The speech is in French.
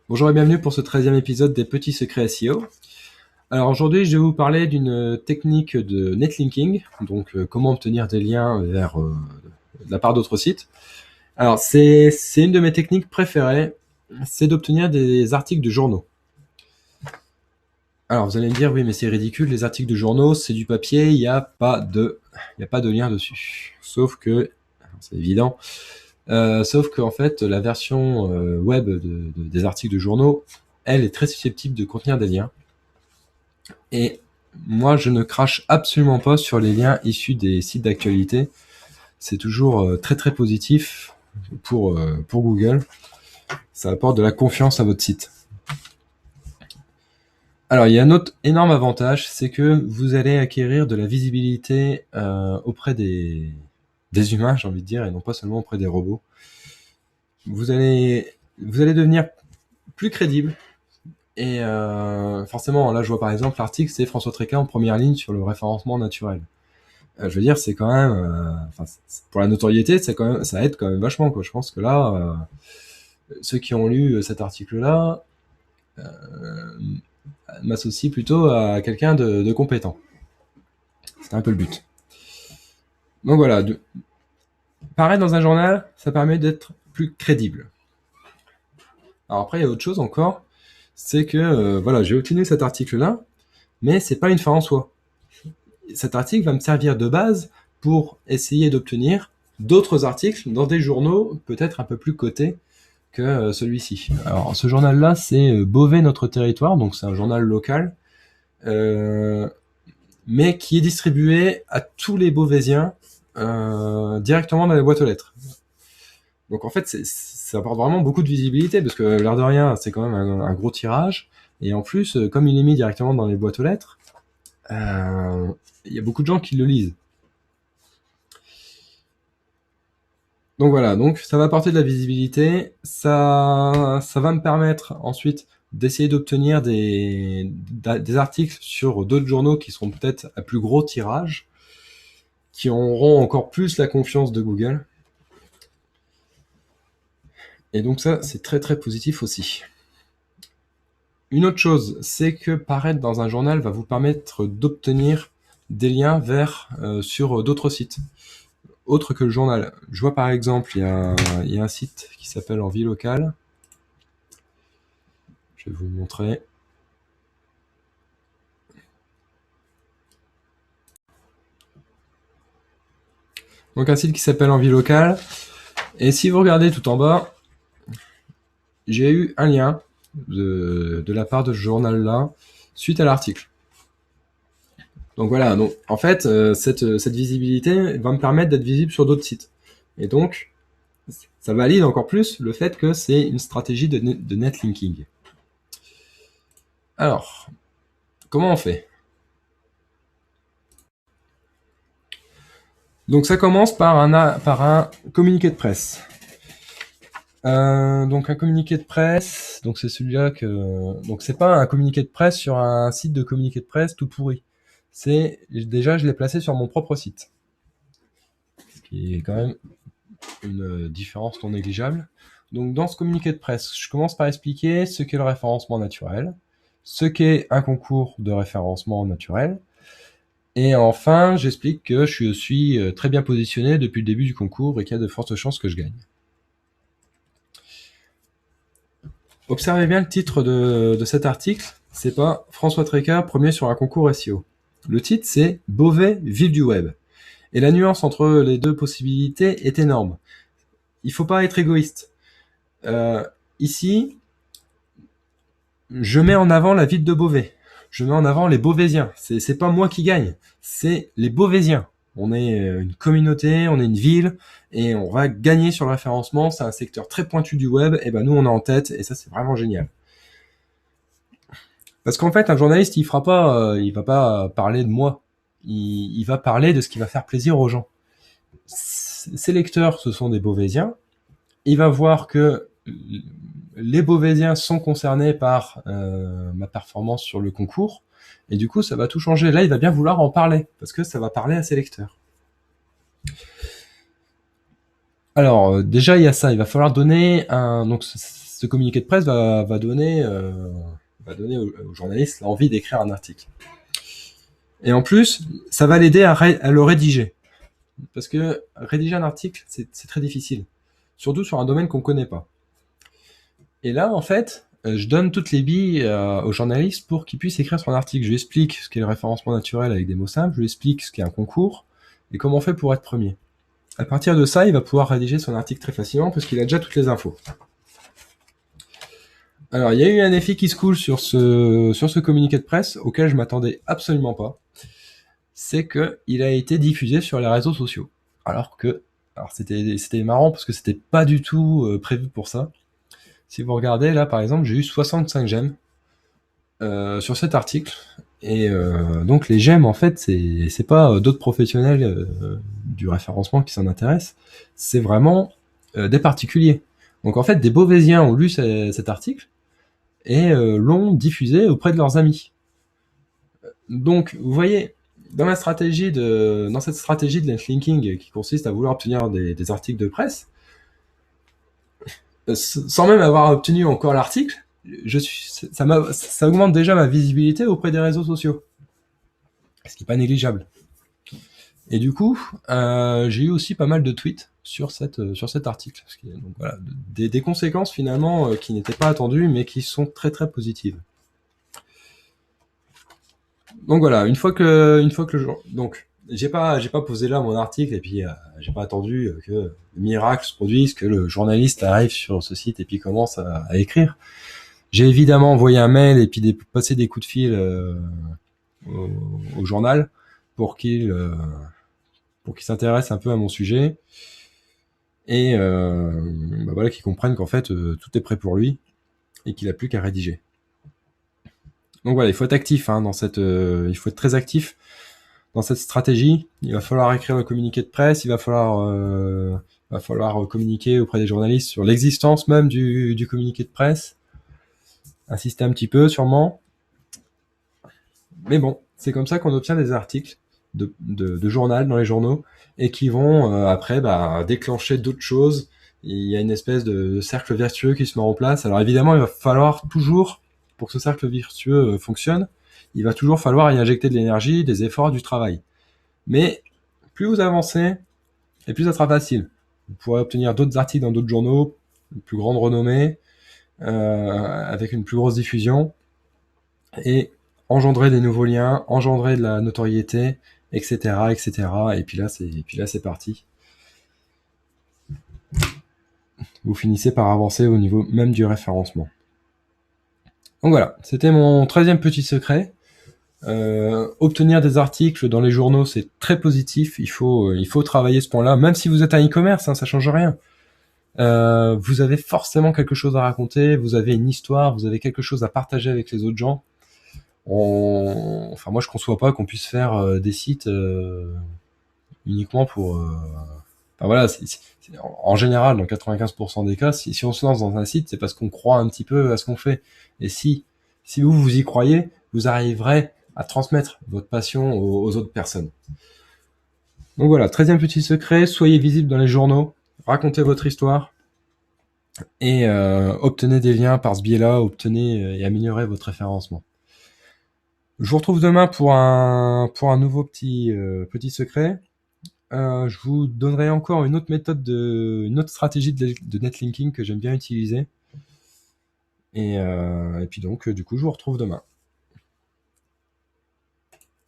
Bonjour et bienvenue pour ce 13e épisode des Petits Secrets SEO. Alors aujourd'hui, je vais vous parler d'une technique de netlinking, donc comment obtenir des liens vers de la part d'autres sites. Alors c'est une de mes techniques préférées, c'est d'obtenir des articles de journaux. Alors vous allez me dire, oui mais c'est ridicule, les articles de journaux, c'est du papier, il n'y a pas de lien dessus. Sauf que, c'est évident, sauf qu'en fait, la version web des articles de journaux, elle est très susceptible de contenir des liens. Et moi, je ne crache absolument pas sur les liens issus des sites d'actualité. C'est toujours très très positif pour Google. Ça apporte de la confiance à votre site. Alors, il y a un autre énorme avantage, c'est que vous allez acquérir de la visibilité auprès des humains, j'ai envie de dire, et non pas seulement auprès des robots. Vous allez devenir plus crédible. Et forcément, là, je vois par exemple l'article, c'est François Tréca en première ligne sur le référencement naturel. Je veux dire, c'est quand même, pour la notoriété, ça aide quand même vachement, quoi. Je pense que là, ceux qui ont lu cet article-là m'associent plutôt à quelqu'un de compétent. C'est un peu le but. Donc voilà, paraître dans un journal, ça permet d'être plus crédible. Alors après, il y a autre chose encore, c'est que voilà, j'ai obtenu cet article-là, mais c'est pas une fin en soi. Cet article va me servir de base pour essayer d'obtenir d'autres articles dans des journaux peut-être un peu plus cotés que celui-ci. Alors ce journal-là, c'est Beauvais notre territoire, donc c'est un journal local, mais qui est distribué à tous les Beauvaisiens directement dans les boîtes aux lettres. Donc en fait, ça apporte vraiment beaucoup de visibilité, parce que l'air de rien, c'est quand même un gros tirage, et en plus, comme il est mis directement dans les boîtes aux lettres, il y a beaucoup de gens qui le lisent. Donc voilà, donc ça va apporter de la visibilité, ça va me permettre ensuite d'essayer d'obtenir des articles sur d'autres journaux qui seront peut-être à plus gros tirage, qui auront encore plus la confiance de Google. Et donc ça, c'est très très positif aussi. Une autre chose, c'est que paraître dans un journal va vous permettre d'obtenir des liens vers sur d'autres sites autres que le journal. Je vois par exemple, il y a un site qui s'appelle Envie locale. Je vais vous montrer. Donc un site qui s'appelle Envie locale. Et si vous regardez tout en bas, j'ai eu un lien de la part de ce journal-là suite à l'article. Donc voilà, donc en fait, cette visibilité va me permettre d'être visible sur d'autres sites. Et donc, ça valide encore plus le fait que c'est une stratégie de netlinking. Alors, comment on fait? Donc ça commence par un communiqué de presse. Donc un communiqué de presse, donc c'est celui-là que, donc c'est pas un communiqué de presse sur un site de communiqué de presse tout pourri. C'est déjà, je l'ai placé sur mon propre site, ce qui est quand même une différence non négligeable. Donc dans ce communiqué de presse, je commence par expliquer ce qu'est le référencement naturel, ce qu'est un concours de référencement naturel, et enfin j'explique que je suis très bien positionné depuis le début du concours et qu'il y a de fortes chances que je gagne. Observez bien le titre de cet article, c'est pas François Tréca, premier sur un concours SEO. Le titre, c'est Beauvais, ville du web. Et la nuance entre les deux possibilités est énorme. Il faut pas être égoïste. Ici, je mets en avant la ville de Beauvais. Je mets en avant les Beauvaisiens. C'est pas moi qui gagne, c'est les Beauvaisiens. On est une communauté, on est une ville, et on va gagner sur le référencement. C'est un secteur très pointu du web, et ben nous on est en tête, et ça c'est vraiment génial. Parce qu'en fait, un journaliste, il va pas parler de moi. Il va parler de ce qui va faire plaisir aux gens. Ses lecteurs, ce sont des Beauvaisiens. Il va voir que les Beauvaisiens sont concernés par ma performance sur le concours. Et du coup, ça va tout changer. Là, il va bien vouloir en parler, parce que ça va parler à ses lecteurs. Alors, déjà, il y a ça. Il va falloir donner un... Donc, ce communiqué de presse va donner au journaliste l'envie d'écrire un article. Et en plus, ça va l'aider à le rédiger. Parce que rédiger un article, c'est très difficile. Surtout sur un domaine qu'on connaît pas. Et là, en fait, je donne toutes les billes au journaliste pour qu'il puisse écrire son article. Je lui explique ce qu'est le référencement naturel avec des mots simples, je lui explique ce qu'est un concours, et comment on fait pour être premier. À partir de ça, il va pouvoir rédiger son article très facilement, parce qu'il a déjà toutes les infos. Alors, il y a eu un effet qui se coule sur ce communiqué de presse, auquel je m'attendais absolument pas. C'est que il a été diffusé sur les réseaux sociaux. Alors c'était marrant, parce que c'était pas du tout prévu pour ça. Si vous regardez, là, par exemple, j'ai eu 65 j'aime sur cet article. Et donc, les j'aime, en fait, c'est pas d'autres professionnels du référencement qui s'en intéressent. C'est vraiment des particuliers. Donc, en fait, des Beauvaisiens ont lu cet article et l'ont diffusé auprès de leurs amis. Donc, vous voyez, dans cette stratégie de netlinking qui consiste à vouloir obtenir des articles de presse, sans même avoir obtenu encore l'article, ça augmente déjà ma visibilité auprès des réseaux sociaux, ce qui n'est pas négligeable. Et du coup, j'ai eu aussi pas mal de tweets sur cet article. Donc voilà, des conséquences finalement qui n'étaient pas attendues, mais qui sont très très positives. Donc voilà, une fois que donc j'ai pas posé là mon article et puis j'ai pas attendu que le miracle se produise, que le journaliste arrive sur ce site et puis commence à écrire. J'ai évidemment envoyé un mail et puis passé des coups de fil au journal pour qu'il s'intéresse un peu à mon sujet et voilà, qu'il comprenne qu'en fait tout est prêt pour lui et qu'il a plus qu'à rédiger. Donc voilà, il faut être actif dans il faut être très actif dans cette stratégie. Il va falloir écrire le communiqué de presse, il va falloir communiquer auprès des journalistes sur l'existence même du communiqué de presse, insister un petit peu sûrement. Mais bon, c'est comme ça qu'on obtient des articles de journal dans les journaux et qui vont après déclencher d'autres choses. Il y a une espèce de cercle vertueux qui se met en place. Alors évidemment, il va falloir toujours, pour que ce cercle vertueux fonctionne, il va toujours falloir y injecter de l'énergie, des efforts, du travail. Mais plus vous avancez, et plus ça sera facile. Vous pourrez obtenir d'autres articles dans d'autres journaux, de plus grande renommée, avec une plus grosse diffusion, et engendrer des nouveaux liens, engendrer de la notoriété, etc., etc. Et puis là, c'est parti. Vous finissez par avancer au niveau même du référencement. Donc voilà, c'était mon 13e petit secret. Obtenir des articles dans les journaux, c'est très positif. Il faut travailler ce point-là, même si vous êtes un e-commerce, ça change rien. Vous avez forcément quelque chose à raconter, vous avez une histoire, vous avez quelque chose à partager avec les autres gens. Enfin, moi, je conçois pas qu'on puisse faire des sites uniquement pour. Enfin voilà, en général, dans 95% des cas, si on se lance dans un site, c'est parce qu'on croit un petit peu à ce qu'on fait. Et si vous y croyez, vous arriverez à transmettre votre passion aux autres personnes. Donc voilà, 13e petit secret, soyez visible dans les journaux, racontez votre histoire et obtenez des liens par ce biais-là, obtenez et améliorez votre référencement. Je vous retrouve demain pour un nouveau petit secret. Je vous donnerai encore une autre méthode une autre stratégie de netlinking que j'aime bien utiliser. Et puis donc, du coup, je vous retrouve demain.